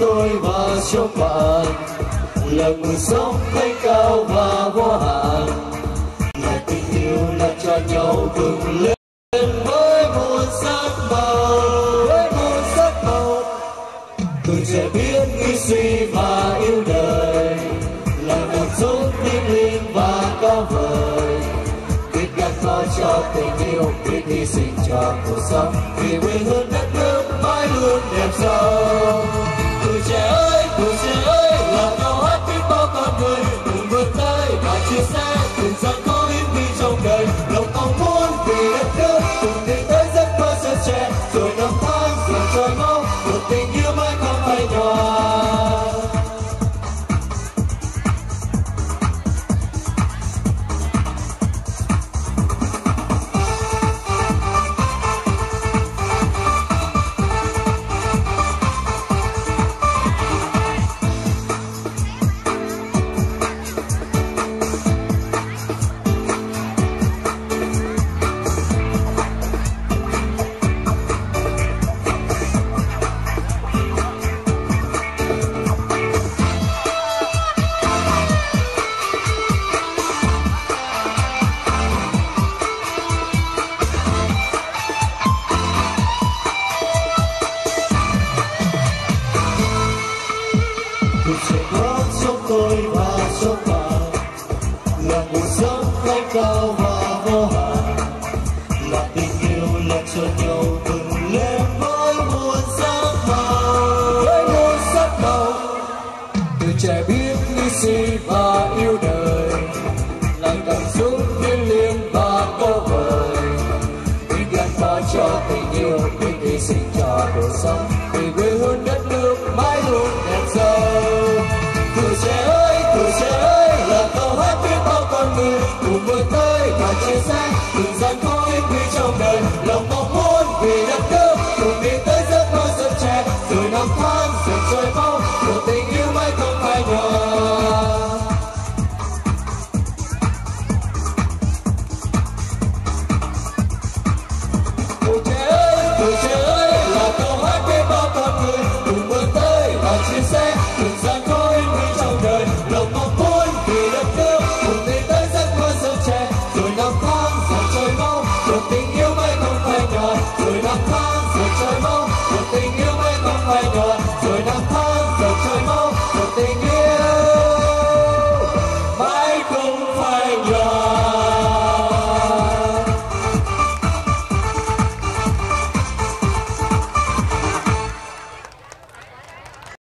tôi và cho bạn là nguồn sống thanh cao và vô hạn, là tình yêu là cho nhau vững lên với một sắc màu, với một sắc màu. Tuổi trẻ biết nghĩ suy và yêu đời là một chốn thiêng liêng và cao vời, biết gắn bó cho tình yêu, biết hy sinh cho cuộc sống vì quê hương đất nước mãi luôn đẹp giàu. Tuổi trẻ ơi là câu hát biết bao con người cùng vươn tới và chia sẻ từng gian khó hiếm khi trong đời, lòng mong muốn vì đất nước cùng đi tới giấc mơ sớm trẻ, rồi năm tháng dần trôi mau một tình yêu mãi không phai nhòa. Tuổi trẻ có cho tôi và cho bạn là nguồn sống thanh cao và vô hạn, là tình yêu là cho nhau từng lên với muôn sắc màu, với muôn sắc màu. Tuổi trẻ biết nghĩ suy và yêu đời là cảm xúc thiêng liêng và cao vời, biết gắn bó cho tình yêu, biết hy sinh cho cuộc sống vì quê hương đất nước mãi luôn đẹp giàu. Tuổi trẻ ơi là câu hát biết bao con người cùng vươn tới và chia sẻ từng gian khó hiếm khi trong đời, lòng mong muốn vì đất nước cùng đi tới giấc mơ sớm trẻ, rồi năm tháng dần trôi mau một tình yêu mãi không phai nhòa. Tuổi trẻ ơi là câu hát biết bao con người cùng vươn tới và chia sẻ từng gian khó hiếm khi trong đời, lòng mong muốn vì đất nước cùng đi tới giấc mơ sớm trẻ, rồi năm tháng dần trôi mau một tình yêu mãi không phai nhòa, rồi năm tháng dần trôi mau một tình yêu mãi không phai nhòa.